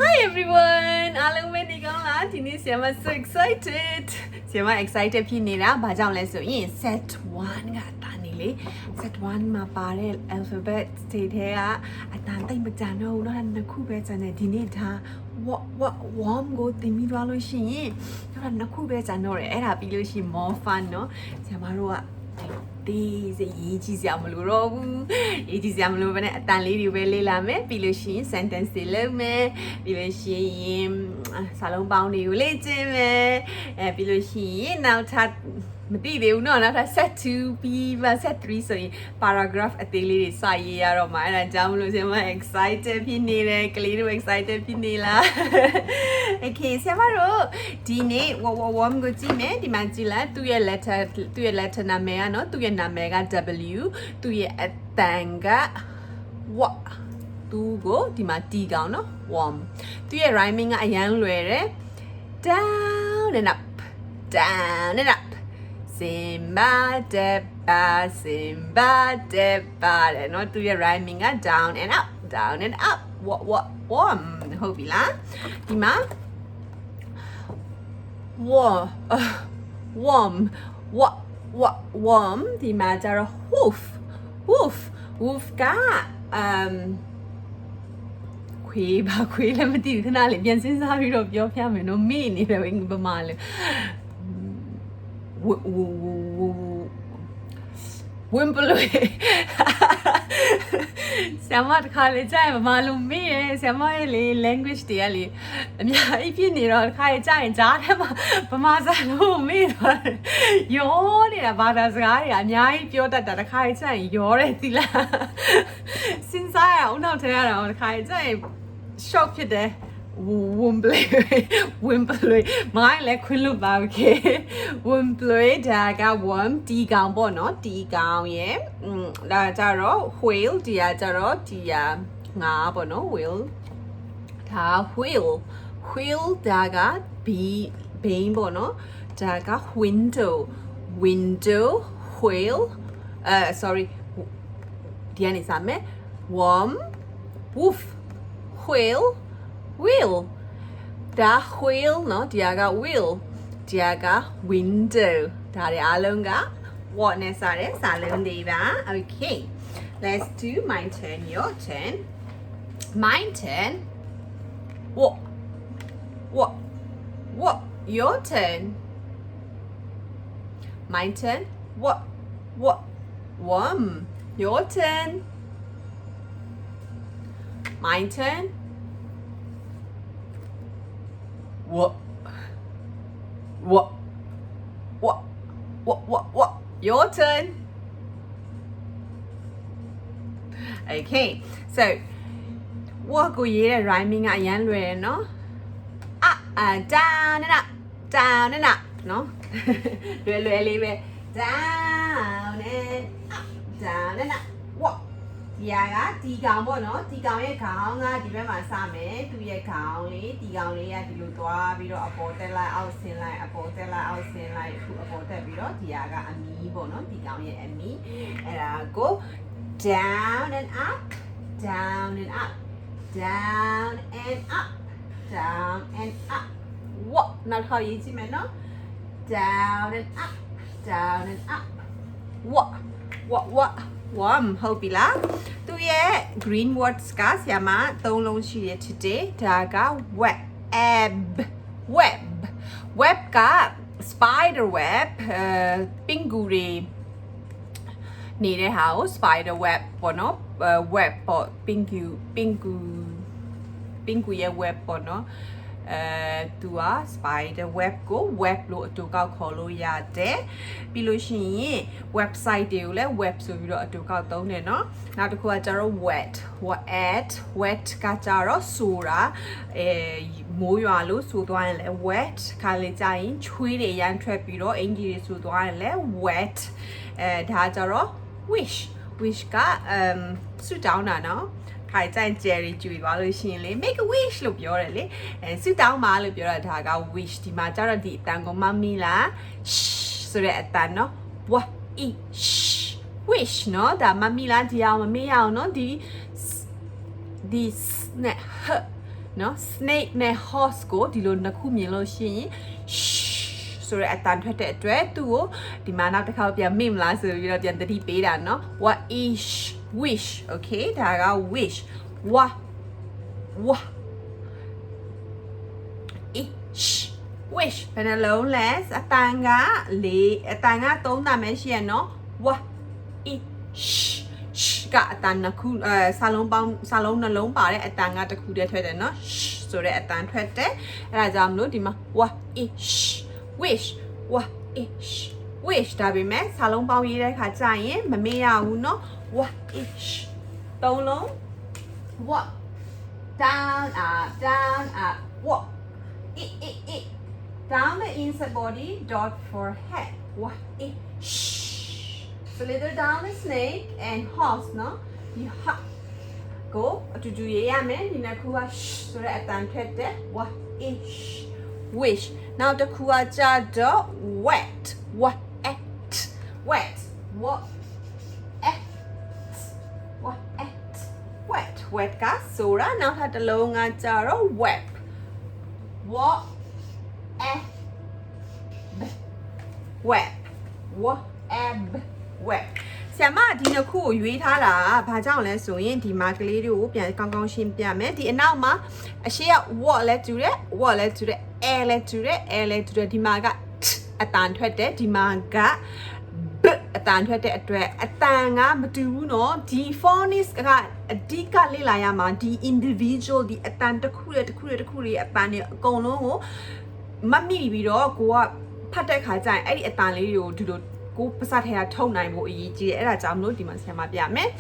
Hi everyone! အားလုံးပဲနေကောင်းလားဒီနေ့ဆရာမ so excited ဆရာမ excited ဖြစ်နေတာဘာကြောင့်လဲဆိုရင် set 1ကတာနေလေ set 1မှာပါတဲ့ alphabet တွေထဲကအတန်တိတ်မကြံတော့ဘူးเนาะနှစ်ခုပဲကြံတယ်ဒီနေ့ဒါ warm ကိုတင်ပြီးသွားလို့ရှိရင်တော့နှစ်ခုပဲကြံတော့တယ်အဲ့ဒါပြီးလို့ရှိရင် more fun เนาะဆရာမတို့ကဒီစေရေးကြည့်စရာမလိုတော့ဘူးရေးကြည့်စရာမလိုဘဲနဲ့အတန်လေးတွေပဲလေ့လာမယ်ပြီးလို့ရှိရင် sentence တွေလုပ်မယ်ပြီးလို့ရှိရင်စာလုံးပေါင်းတွေကိုလေ့ကျင့်မယ်ပြီးလို့ရှိရင်နောက်ထပ်မသိသေးဘူးเนาะနောက်ထပ် set 2ပြီးမှ set 3ဆိုရင် paragraph အသေးလေးတွေစာရေးရတော့မှအဲ့ဒါကြောင့်မလို့ဆရာမ excited ဖြစ်နေတယ်ကလေးတို့ excited ဖြစ်နေလား okay ဆရာမတို့ဒီနေ့ warm ကိုကြည့်မယ်ဒီမှာကြည့်လိုက်သူ့ရဲ့ letter နာမည်ကเนาะသူ့ရဲ့နာမည်က W သူ့ရဲ့အတန်က what သူကိုဒီမှာ T ကောင်เนาะ warm သူ့ရဲ့ rhyming ကအရန်လွယ်တယ် down and up down and up Simba deba Simba deba တဲ့เนาะသူရဲ့ rhyming က down and up what warm ဟုတ်ပြီလားဒီမှာ warm warm ဒီမှာကျတော့ woof ကခွေးလည်းမသိဘူးခဏလေးပြန်စဉ်းစားပြီးတော့ပြောပြမယ်နော်မေ့နေတယ်ဗမာလေဝင်ပလို့ဆရာမတခါလေကြာရင်ဗမာလိုမေ့ရဆရာမရဲ့လေ language တွေကလေအများကြီးဖြစ်နေတော့တခါလေကြာရင်ကြားထဲမှာဗမာစာလို့မေ့တော့ရောနေတာဘာသာစကားတွေအများကြီးပြောတတ်တာတခါလေကြာရင်ရောတယ်သီလားစဉ်းစားရအောင်နောက်ထဲရအောင်တခါလေကြာရင် shock ဖြစ်တယ်Wimbley မိုင်းလည်းခွင့်လို့ပါโอเค Wimbley ဒါက warm တီကောင်ပေါ့နော်တီကောင်ရဲ့ဒါကြတော့ whale ဒီကကြတော့ဒီငါပေါ့နော် whale ဒါ whale ဒါက bean ပေါ့နော်ဒါက window whale sorry ဒီကနေစမယ် warm woof wheel ဒါ wheel เนาะဒီက wheel ဒီက window ဒါတွေအားလုံးက what နဲ့စတဲ့စာလုံးတွေပါ okay let's do my turn your turn my turn what your turn my turn what warm your turn my turn What? Your turn. Okay, so what ကိုရေးတဲ့ rhyming ကအရန်လွယ်တယ်နော် down and up နော်လွယ်လေးပဲ down and up what ဒီကဒီကောင်ပေါ့နော်ဒီကောင်ရဲ့ခေါင်းကဒီဘက်မှာစမယ်သူရဲ့ခေါင်းလေးဒီကောင်လေးကဒီလိုသွားပြီးတော့အပေါ်တက်လိုက်အောက်ဆင်းလိုက်အပေါ်တက်လိုက်အောက်ဆင်းလိုက်အခုအပေါ်တက်ပြီးတော့ဒီကအမီးပေါ့နော်ဒီကောင်ရဲ့အမီးအဲ့ဒါကို down and up down and up down and up down and up what နောက်တစ်ခါရေးကြည့်မယ်နော် down and up down and up what warm ဟုတ်ပြီလားသူရဲ့ green words ကဆရာမ၃လုံးရှိတယ် today ဒါက web က spider web ပင်ဂူတွေနေတဲ့ဟာကို spider web ပေါ့နော် web ပေါ့ပင်ဂူရဲ့ web ပေါ့နော်သူက spider web ကို web လို့အတူကောက်ခေါ်လို့ရတယ်ပြီးလို့ရှိရင် website တွေကိုလည်း web ဆိုပြီးတော့အတူကောက်သုံးတယ်เนาะနောက်တစ်ခုကကျတော့ wet ကကျတော့ဆိုတာမိုးရွာလို့ဆိုသွားရင်လည်း wet ခါလေကြာရင်ချွေးတွေရမ်းထွက်ပြီးတော့အင်ကြီးတွေဆိုသွားရင်လည်း wet ဒါကျတော့ wish ကဆူတောင်းတာเนาะခိုင်ကြိုင် cherry ကျွေသွားလို့ရှိရင်လေ make a wish လို့ပြောတယ်လေဆုတောင်းပါလို့ပြောတာဒါက wish ဒီမှာကျတော့ဒီအတန်ကိုမမီလား ဆိုတဲ့အတန်เนาะ wish เนาะဒါမမီလားဒီအောင်မမေ့ရအောင်เนาะဒီနဲ့ နော် snake နဲ့ horse ကိုဒီလိုနှစ်ခုမြင်လို့ရှိရင် ဆိုတဲ့အတန်ထွက်တဲ့အတွက်သူ့ကိုဒီမှာနောက်တစ်ခါပြန်မိမလားဆိုပြီးတော့ပြန်တတိပေးတာနော် what is wish okay ဒါက wish wa ish wish ဘယ်နှလုံးလဲအတန်က4အတန်က3နာမည်ရှိရနော် wa ish ကအတန်နှစ်ခုစာလုံးနှလုံးပါတဲ့အတန်ကတစ်ခုတည်းထွက်တယ်နော်ဆိုတဲ့အတန်ထွက်တယ်အဲဒါကြောင့်မလို့ဒီမှာ wa ish wish what ish wish ဒါပေမဲ့စာလုံးပေါင်းရေးတဲ့အခါကြာရင်မမေ့ရဘူးเนาะ what ish သုံးလုံး what down up what it down the inside body dot for head what ish so little down the snake and horse เนาะဒီ hot go အတူတူရေးရမယ်ဒီနှစ်ခုက ဆိုတဲ့အတန်ထွက်တဲ့ what ish wish now the kuaja dot wet what at wet what at what at wet wet ka sora now had the long jaro web what at web what ab web ဆရာမဒီနှစ်ခုကိုရွေးထားတာဘာကြောင့်လဲဆိုရင်ဒီမှာကလေးတွေကိုပြန်ကောင်းကောင်းရှင်းပြမယ်ဒီအနောက်မှာအရှိက what လဲတူတယ် what လဲတူတယ် air လဲတူတယ် air လဲတူတယ်ဒီမှာကအတန်ထွက်တယ်ဒီမှာက b အတန်ထွက်တဲ့အတွက်အတန်ကမတူဘူးเนาะဒီ phonics ကအဓိကလေ့လာရမှာဒီ individual ဒီအတန်တစ်ခုတွေအတန်တွေအကုန်လုံးကိုမမိပြီးတော့ကိုကဖတ်တဲ့ခါကျရင်အဲ့ဒီအတန်လေးတွေကိုဒီလိုကိုပစထဲကထုတ်နိုင်ဖို့အရေးကြီးတယ်အဲ့ဒါကြောင့်မလို့ဒီမှာဆရာမပြမယ်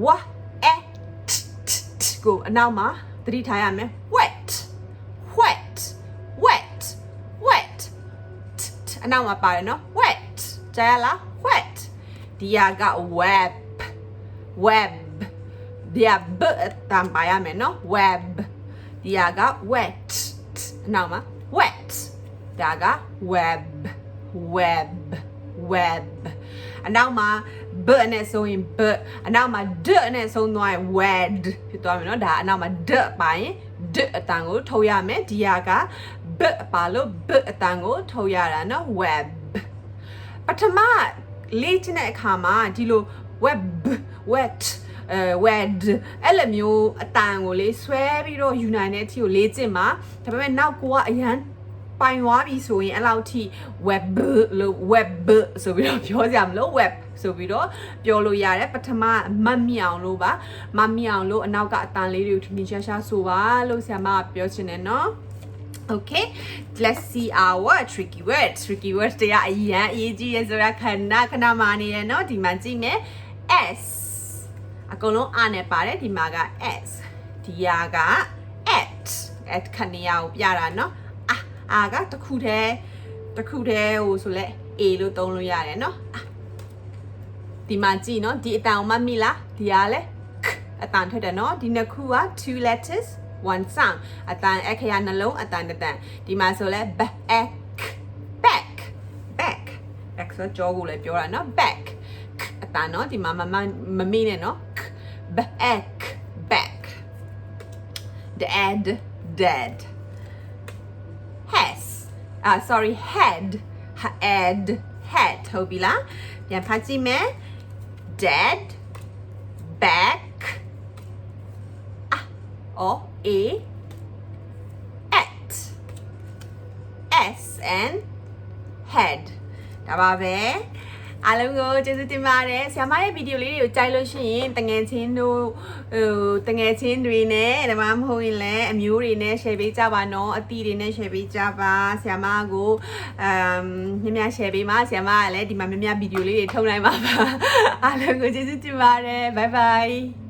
wa at ကိုအနောက်မှာသတိထားရမယ် wet အနောက်မှာပါတယ်နော် wet ကြားရလား wet ဒီက web ဒီက b တန်ပါရမယ်နော် web ဒီက wet အနောက်မှာ wet ဒါက web အနောက်မှာ b နဲ့ဆိုရင် b အနောက်မှာ d နဲ့ဆုံးသွားရင် wed ဖြစ်သွားမယ်နော်ဒါအနောက်မှာ d ပါရင် d အတန်ကိုထုတ်ရမယ်ဒီက b ပါလို့ b အတန်ကိုထုတ်ရတာနော် web ပထမလေ့ကျင့်တဲ့အခါမှာဒီလို web wet wed အဲ့လိုမျိုးအတန်ကိုလေးဆွဲပြီးတော့ယူနိုင်တဲ့အထိကိုလေ့ကျင့်ပါဒါပေမဲ့နောက်ကိုကအရန်ပိုင်သွားပြီဆိုရင်အဲ့လောက်ထိ web လို့ web ဆိုပြီးတော့ပြောကြမလို့ web ဆိုပြီးတော့ပြောလို့ရတယ်ပထမမမြောင်လို့ပါမမြောင်လို့အနောက်ကအတန်လေးတွေကိုထင်ထင်ရှားရှားဆိုပါလို့ဆရာမကပြောချင်တယ်နော် Okay let's see our tricky words တရားအရင်အရေးကြီးရဆိုတာခဏမှနေရနော်ဒီမှာကြည့်မယ် s အကုန်လုံးအားနဲ့ပါတယ်ဒီမှာက s ဒီက at ခဏရအောင်ပြတာနော်အာကတခုတည်းဟိုဆိုလဲ a လို့သုံးလို့ရတယ်เนาะဒီမှာကြည့်เนาะဒီအတန်အောင်မမိလားဒီကလဲအတန်ထွက်တယ်เนาะဒီနှစ်ခုက two letters one sound အတန်အခရာနှလုံးအတန်တန်ဒီမှာဆိုလဲ back ဆိုကြောကိုလည်းပြောတာเนาะ back အတန်เนาะဒီမှာမမေ့နဲ့เนาะ back dead sorry head ဟုတ်ပြီလားပြန်ဖတ်ကြည့်မယ် dead back at s and head ဒါပါပဲအားလုံးကိုကျေးဇူးတင်ပါတယ်ဆရာမရဲ့ဗီဒီယိုလေးတွေကိုကြိုက်လို့ရှိရင်တငယ်ချင်းတွေနဲ့ဒါမှမဟုတ်ရင်လည်းအမျိုးတွေနဲ့ share ပေးကြပါနော်အတီတွေနဲ့ share ပေးကြပါဆရာမကိုများ share ပေးပါဆရာမကလည်းဒီမှာများဗီဒီယိုလေးတွေထုတ်နိုင်ပါပါအားလုံးကိုကျေးဇူးတင်ပါတယ် bye bye